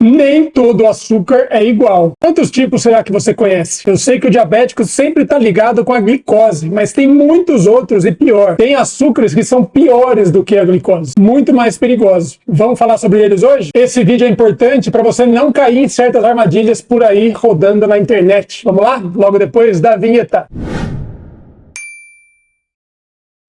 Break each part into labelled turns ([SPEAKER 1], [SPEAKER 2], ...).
[SPEAKER 1] Nem todo açúcar é igual. Quantos tipos será que você conhece? Eu sei que o diabético sempre está ligado com a glicose, mas tem muitos outros e pior. Tem açúcares que são piores do que a glicose, muito mais perigosos. Vamos falar sobre eles hoje? Esse vídeo é importante para você não cair em certas armadilhas por aí rodando na internet. Vamos lá? Logo depois da vinheta.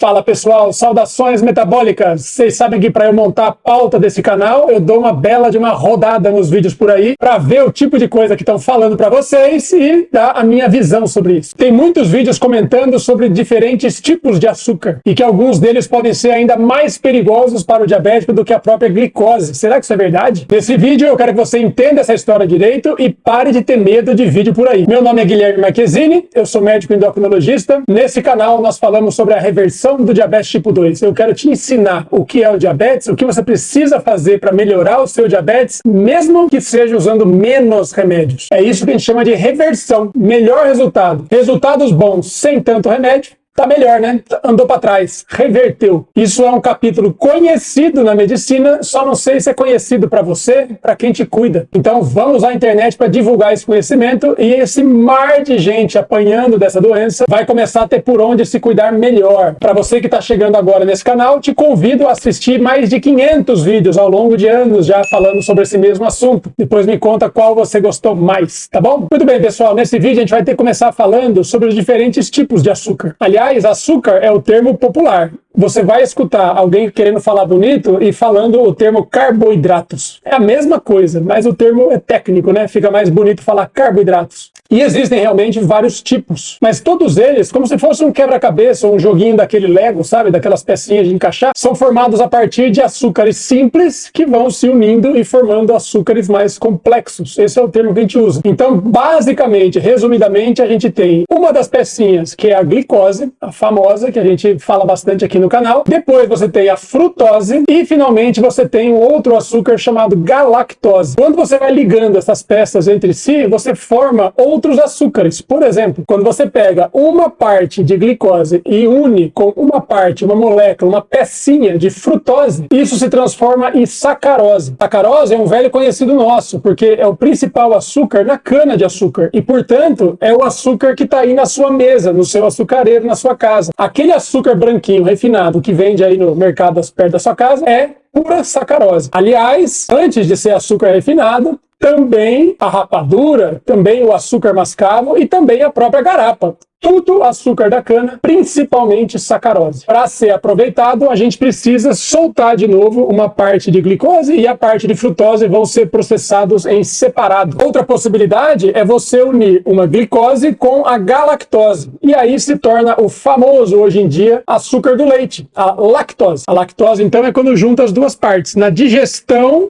[SPEAKER 1] Fala pessoal, saudações metabólicas! Vocês sabem que para eu montar a pauta desse canal, eu dou uma bela de uma rodada nos vídeos por aí para ver o tipo de coisa que estão falando para vocês e dar a minha visão sobre isso. Tem muitos vídeos comentando sobre diferentes tipos de açúcar e que alguns deles podem ser ainda mais perigosos para o diabético do que a própria glicose. Será que isso é verdade? Nesse vídeo eu quero que você entenda essa história direito e pare de ter medo de vídeo por aí. Meu nome é Guilherme Marquezini, eu sou médico endocrinologista. Nesse canal nós falamos sobre a reversão do diabetes tipo 2. Eu quero te ensinar o que é o diabetes, o que você precisa fazer para melhorar o seu diabetes, mesmo que seja usando menos remédios. É isso que a gente chama de reversão. Melhor resultado. Resultados bons sem tanto remédio. Tá melhor, né? Andou para trás, reverteu. Isso é um capítulo conhecido na medicina, só não sei se é conhecido para você, para quem te cuida. Então vamos à internet para divulgar esse conhecimento e esse mar de gente apanhando dessa doença vai começar a ter por onde se cuidar melhor. Para você que está chegando agora nesse canal, te convido a assistir mais de 500 vídeos ao longo de anos já falando sobre esse mesmo assunto. Depois me conta qual você gostou mais, tá bom? Muito bem, pessoal, nesse vídeo a gente vai ter que começar falando sobre os diferentes tipos de açúcar. Aliás, açúcar é o termo popular. Você vai escutar alguém querendo falar bonito e falando o termo carboidratos. É a mesma coisa, mas o termo é técnico, né? Fica mais bonito falar carboidratos. E existem realmente vários tipos, mas todos eles, como se fosse um quebra-cabeça ou um joguinho daquele Lego, sabe? Daquelas pecinhas de encaixar, são formados a partir de açúcares simples que vão se unindo e formando açúcares mais complexos. Esse é o termo que a gente usa. Então, basicamente, resumidamente, a gente tem uma das pecinhas, que é a glicose, a famosa, que a gente fala bastante aqui no canal. Depois você tem a frutose e, finalmente, você tem um outro açúcar chamado galactose. Quando você vai ligando essas peças entre si, você forma outros açúcares. Por exemplo, quando você pega uma parte de glicose e une com uma parte, uma molécula, uma pecinha de frutose, isso se transforma em sacarose. Sacarose é um velho conhecido nosso, porque é o principal açúcar na cana de açúcar e, portanto, é o açúcar que está aí na sua mesa, no seu açucareiro, na sua casa. Aquele açúcar branquinho, refinado, que vende aí no mercado perto da sua casa, é pura sacarose. Aliás, antes de ser açúcar refinado, também a rapadura, também o açúcar mascavo e também a própria garapa. Tudo açúcar da cana, principalmente sacarose. Para ser aproveitado, a gente precisa soltar de novo uma parte de glicose e a parte de frutose vão ser processados em separado. Outra possibilidade é você unir uma glicose com a galactose. E aí se torna o famoso, hoje em dia, açúcar do leite, a lactose. A lactose, então, é quando junta as duas partes. Na digestão,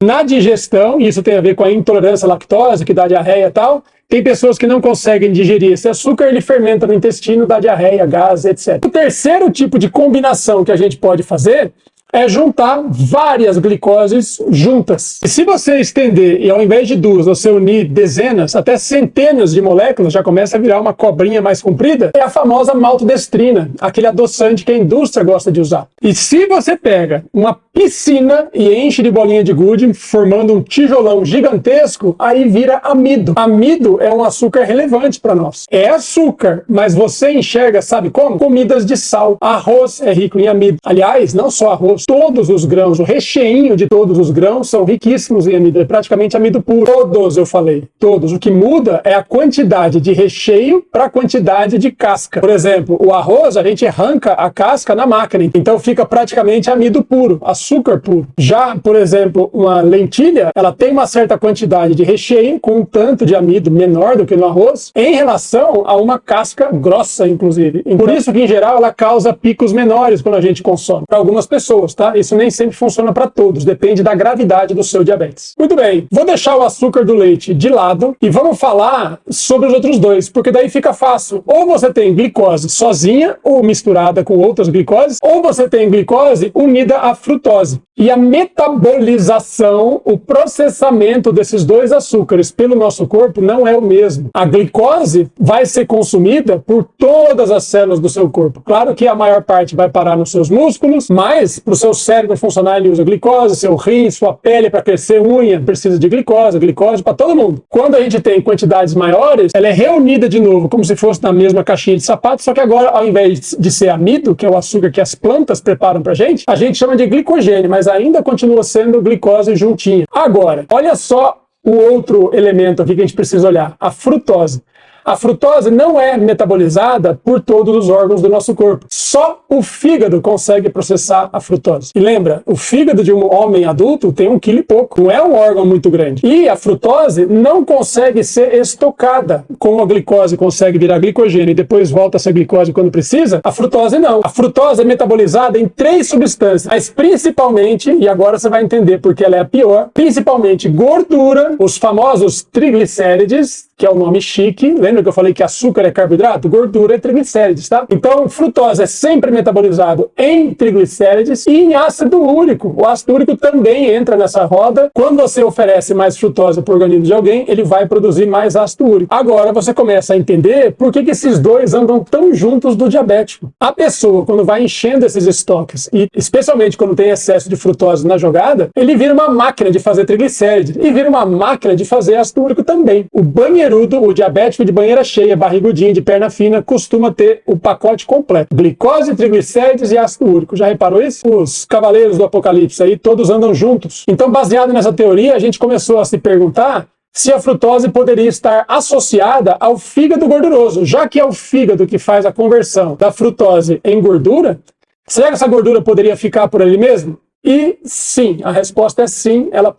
[SPEAKER 1] e isso tem a ver com a intolerância à lactose, que dá diarreia e tal, tem pessoas que não conseguem digerir esse açúcar, ele fermenta no intestino, dá diarreia, gás, etc. O terceiro tipo de combinação que a gente pode fazer é juntar várias glicoses juntas. E se você estender e ao invés de duas, você unir dezenas, até centenas de moléculas, já começa a virar uma cobrinha mais comprida, é a famosa maltodestrina, aquele adoçante que a indústria gosta de usar. E se você pega uma piscina e enche de bolinha de gude, formando um tijolão gigantesco, aí vira amido. Amido é um açúcar relevante para nós. É açúcar, mas você enxerga, sabe como? Comidas de sal. Arroz é rico em amido. Aliás, não só arroz, todos os grãos, o recheinho de todos os grãos são riquíssimos em amido. É praticamente amido puro. Todos, eu falei. Todos. O que muda é a quantidade de recheio para a quantidade de casca. Por exemplo, o arroz, a gente arranca a casca na máquina. Então fica praticamente amido puro. Açúcar puro. Já, por exemplo, uma lentilha, ela tem uma certa quantidade de recheio com um tanto de amido menor do que no arroz, em relação a uma casca grossa, inclusive. Por isso que, em geral, ela causa picos menores quando a gente consome. Para algumas pessoas, tá? Isso nem sempre funciona para todos, depende da gravidade do seu diabetes. Muito bem, vou deixar o açúcar do leite de lado e vamos falar sobre os outros dois, porque daí fica fácil. Ou você tem glicose sozinha ou misturada com outras glicoses, ou você tem glicose unida à frutose. E a metabolização, o processamento desses dois açúcares pelo nosso corpo não é o mesmo. A glicose vai ser consumida por todas as células do seu corpo. Claro que a maior parte vai parar nos seus músculos, mas para o seu cérebro funcionar, ele usa glicose, seu rim, sua pele para crescer unha, precisa de glicose para todo mundo. Quando a gente tem quantidades maiores, ela é reunida de novo, como se fosse na mesma caixinha de sapato, só que agora, ao invés de ser amido, que é o açúcar que as plantas preparam pra gente, a gente chama de glicogênio, mas ainda continua sendo glicose juntinha. Agora, olha só o outro elemento aqui que a gente precisa olhar, a frutose. A frutose não é metabolizada por todos os órgãos do nosso corpo. Só o fígado consegue processar a frutose. E lembra, o fígado de um homem adulto tem 1,5 kg. Não é um órgão muito grande. E a frutose não consegue ser estocada. Como a glicose consegue virar glicogênio e depois volta a ser glicose quando precisa, a frutose não. A frutose é metabolizada em 3 substâncias, mas principalmente, e agora você vai entender porque ela é a pior, principalmente gordura, os famosos triglicérides, que é o nome chique. Lembra que eu falei que açúcar é carboidrato? Gordura é triglicérides, tá? Então, frutose é sempre metabolizado em triglicérides e em ácido úrico. O ácido úrico também entra nessa roda. Quando você oferece mais frutose para o organismo de alguém, ele vai produzir mais ácido úrico. Agora, você começa a entender por que esses dois andam tão juntos do diabético. A pessoa, quando vai enchendo esses estoques, e especialmente quando tem excesso de frutose na jogada, ele vira uma máquina de fazer triglicérides e vira uma máquina de fazer ácido úrico também. O banheiro, o diabético de banheira cheia, barrigudinho, de perna fina, costuma ter o pacote completo. Glicose, triglicérides e ácido úrico. Já reparou isso? Os cavaleiros do apocalipse aí, todos andam juntos. Então, baseado nessa teoria, a gente começou a se perguntar se a frutose poderia estar associada ao fígado gorduroso. Já que é o fígado que faz a conversão da frutose em gordura, será que essa gordura poderia ficar por ali mesmo? E sim, a resposta é sim, ela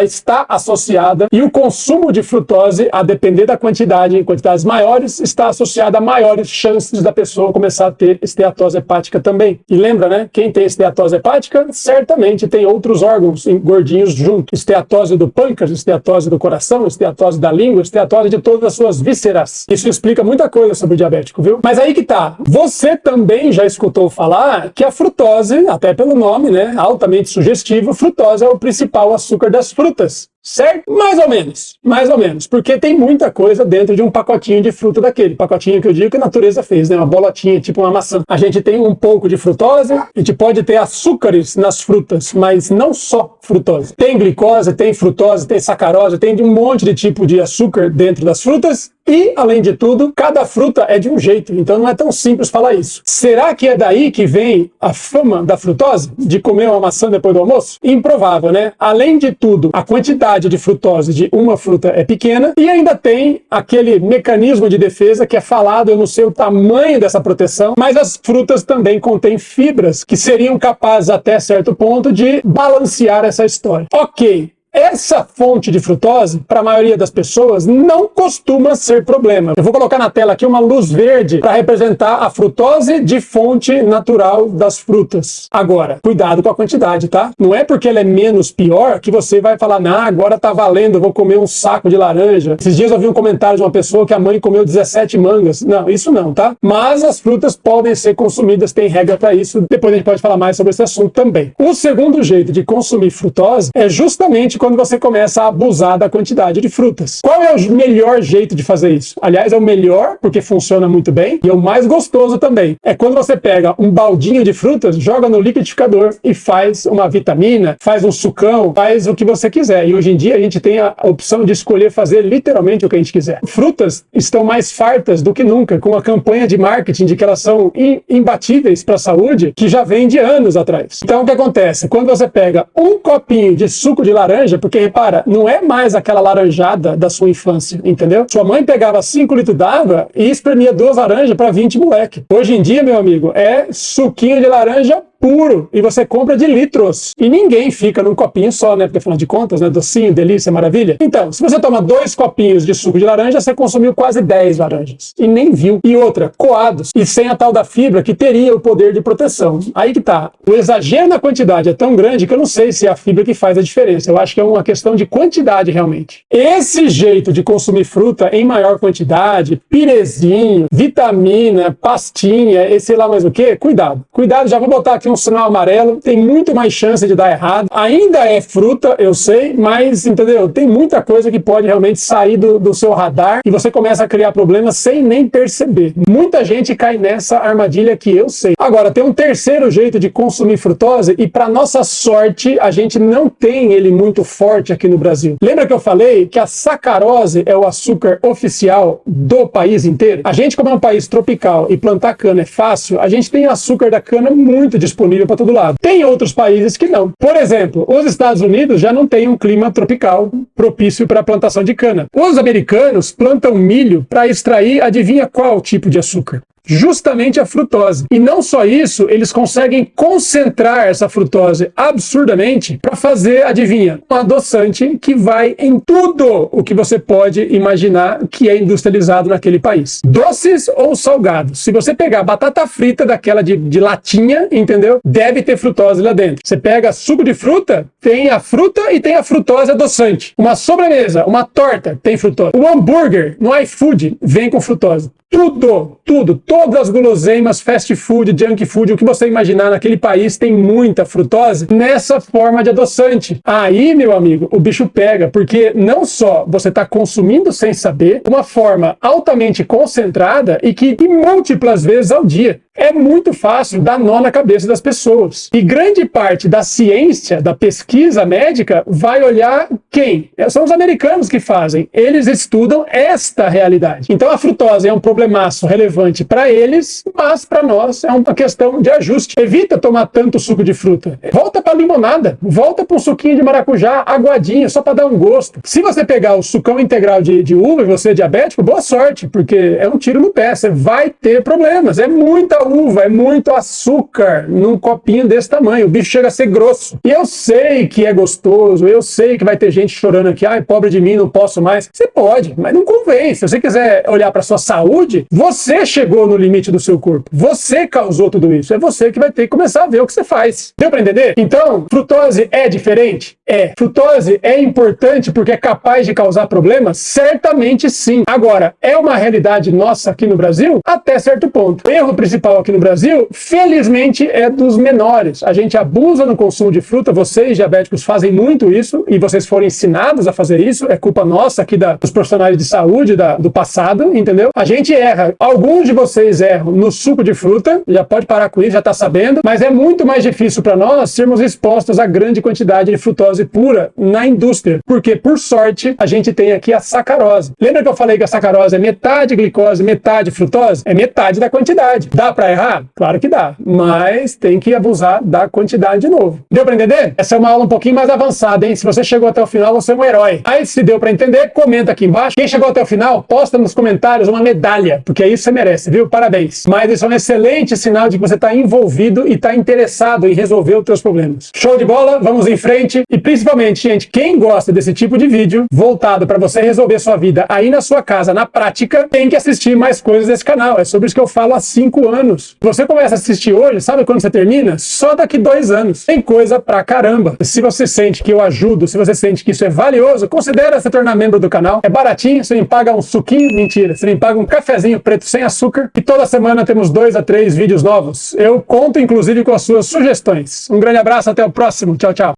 [SPEAKER 1] está associada, e o consumo de frutose, a depender da quantidade, em quantidades maiores, está associado a maiores chances da pessoa começar a ter esteatose hepática também. E lembra, né? Quem tem esteatose hepática, certamente tem outros órgãos gordinhos junto. Esteatose do pâncreas, esteatose do coração, esteatose da língua, esteatose de todas as suas vísceras. Isso explica muita coisa sobre o diabético, viu? Mas aí que tá. Você também já escutou falar que a frutose, até pelo nome, né? Altamente sugestivo, frutose é o principal açúcar das frutas. Certo? Mais ou menos, porque tem muita coisa dentro de um pacotinho de fruta daquele. Pacotinho que eu digo que a natureza fez, né? Uma bolotinha, tipo uma maçã. A gente tem um pouco de frutose, a gente pode ter açúcares nas frutas, mas não só frutose. Tem glicose, tem frutose, tem sacarose, tem um monte de tipo de açúcar dentro das frutas. E, além de tudo, cada fruta é de um jeito, então não é tão simples falar isso. Será que é daí que vem a fama da frutose? De comer uma maçã depois do almoço? Improvável, né? Além de tudo, a quantidade de frutose de uma fruta é pequena e ainda tem aquele mecanismo de defesa que é falado, eu não sei o tamanho dessa proteção, mas as frutas também contêm fibras que seriam capazes até certo ponto de balancear essa história. Ok. Essa fonte de frutose, para a maioria das pessoas, não costuma ser problema. Eu vou colocar na tela aqui uma luz verde para representar a frutose de fonte natural das frutas. Agora, cuidado com a quantidade, tá? Não é porque ela é menos pior que você vai falar, nah, agora tá valendo, eu vou comer um saco de laranja. Esses dias eu vi um comentário de uma pessoa que a mãe comeu 17 mangas. Não, isso não, tá? Mas as frutas podem ser consumidas, tem regra para isso. Depois a gente pode falar mais sobre esse assunto também. O segundo jeito de consumir frutose é justamente quando você começa a abusar da quantidade de frutas. Qual é o melhor jeito de fazer isso? Aliás, é o melhor, porque funciona muito bem, e é o mais gostoso também. É quando você pega um baldinho de frutas, joga no liquidificador e faz uma vitamina, faz um sucão, faz o que você quiser. E hoje em dia a gente tem a opção de escolher fazer literalmente o que a gente quiser. Frutas estão mais fartas do que nunca, com uma campanha de marketing de que elas são imbatíveis para a saúde, que já vem de anos atrás. Então o que acontece? Quando você pega um copinho de suco de laranja, porque repara, não é mais aquela laranjada da sua infância, entendeu? Sua mãe pegava 5 litros d'água e espremia 2 laranjas para 20 moleque. Hoje em dia, meu amigo, é suquinho de laranja puro, e você compra de litros. E ninguém fica num copinho só, né? Porque afinal de contas, né? Docinho, delícia, maravilha. Então, se você toma 2 copinhos de suco de laranja, você consumiu quase 10 laranjas. E nem viu. E outra, coados. E sem a tal da fibra que teria o poder de proteção. Aí que tá. O exagero na quantidade é tão grande que eu não sei se é a fibra que faz a diferença. Eu acho que é uma questão de quantidade, realmente. Esse jeito de consumir fruta em maior quantidade, pirezinho, vitamina, pastinha, e sei lá mais o que, cuidado. Cuidado, já vou botar aqui bate um sinal amarelo, tem muito mais chance de dar errado. Ainda é fruta, eu sei, mas, entendeu? Tem muita coisa que pode realmente sair do seu radar e você começa a criar problemas sem nem perceber. Muita gente cai nessa armadilha que eu sei. Agora, tem um terceiro jeito de consumir frutose e, para nossa sorte, a gente não tem ele muito forte aqui no Brasil. Lembra que eu falei que a sacarose é o açúcar oficial do país inteiro? A gente, como é um país tropical e plantar cana é fácil, a gente tem açúcar da cana muito disponível para todo lado. Tem outros países que não. Por exemplo, os Estados Unidos já não têm um clima tropical propício para a plantação de cana. Os americanos plantam milho para extrair, adivinha qual tipo de açúcar? Justamente a frutose. E não só isso, eles conseguem concentrar essa frutose absurdamente para fazer, adivinha, um adoçante que vai em tudo o que você pode imaginar que é industrializado naquele país. Doces ou salgados. Se você pegar batata frita daquela de latinha, entendeu? Deve ter frutose lá dentro. Você pega suco de fruta, tem a fruta e tem a frutose adoçante. Uma sobremesa, uma torta, tem frutose. O hambúrguer no iFood vem com frutose. Tudo, todas as guloseimas, fast food, junk food, o que você imaginar naquele país tem muita frutose nessa forma de adoçante. Aí, meu amigo, o bicho pega, porque não só você está consumindo sem saber, uma forma altamente concentrada e que múltiplas vezes ao dia. É muito fácil dar nó na cabeça das pessoas. E grande parte da ciência, da pesquisa médica, vai olhar quem? São os americanos que fazem. Eles estudam esta realidade. Então a frutose é um problemaço relevante para eles, mas para nós é uma questão de ajuste. Evita tomar tanto suco de fruta. Volta para limonada. Volta para um suquinho de maracujá, aguadinho, só para dar um gosto. Se você pegar o sucão integral de uva e você é diabético, boa sorte, porque é um tiro no pé. Você vai ter problemas. É muita uva, é muito açúcar num copinho desse tamanho. O bicho chega a ser grosso. E eu sei que é gostoso, eu sei que vai ter gente chorando aqui, ai, pobre de mim, não posso mais. Você pode, mas não convém. Se você quiser olhar para sua saúde, você chegou no limite do seu corpo. Você causou tudo isso. É você que vai ter que começar a ver o que você faz. Deu para entender? Então, frutose é diferente? É. Frutose é importante porque é capaz de causar problemas? Certamente sim. Agora, é uma realidade nossa aqui no Brasil? Até certo ponto. O erro principal aqui no Brasil, felizmente, é dos menores. A gente abusa no consumo de fruta, vocês diabéticos fazem muito isso, e vocês foram ensinados a fazer isso, é culpa nossa aqui dos profissionais de saúde do passado, entendeu? A gente erra, alguns de vocês erram no suco de fruta, já pode parar com isso, já tá sabendo, mas é muito mais difícil para nós sermos expostos a grande quantidade de frutose pura na indústria, porque, por sorte, a gente tem aqui a sacarose. Lembra que eu falei que a sacarose é metade glicose, metade frutose? É metade da quantidade. Dá para errar? Claro que dá, mas tem que abusar da quantidade de novo. Deu para entender? Essa é uma aula um pouquinho mais avançada, hein? Se você chegou até o final, você é um herói. Aí, se deu para entender, comenta aqui embaixo. Quem chegou até o final, posta nos comentários uma medalha, porque isso você merece, viu? Parabéns. Mas isso é um excelente sinal de que você está envolvido e está interessado em resolver os seus problemas. Show de bola? Vamos em frente. E principalmente, gente, quem gosta desse tipo de vídeo voltado para você resolver sua vida aí na sua casa, na prática, tem que assistir mais coisas desse canal. É sobre isso que eu falo há 5 anos. Você começa a assistir hoje, sabe quando você termina? Só daqui 2 anos. Tem coisa pra caramba. Se você sente que eu ajudo, se você sente que isso é valioso, considere se tornar membro do canal. É baratinho, você me paga um suquinho, mentira, você me paga um cafezinho preto sem açúcar e toda semana temos 2 a 3 vídeos novos. Eu conto inclusive com as suas sugestões. Um grande abraço, até o próximo. Tchau, tchau.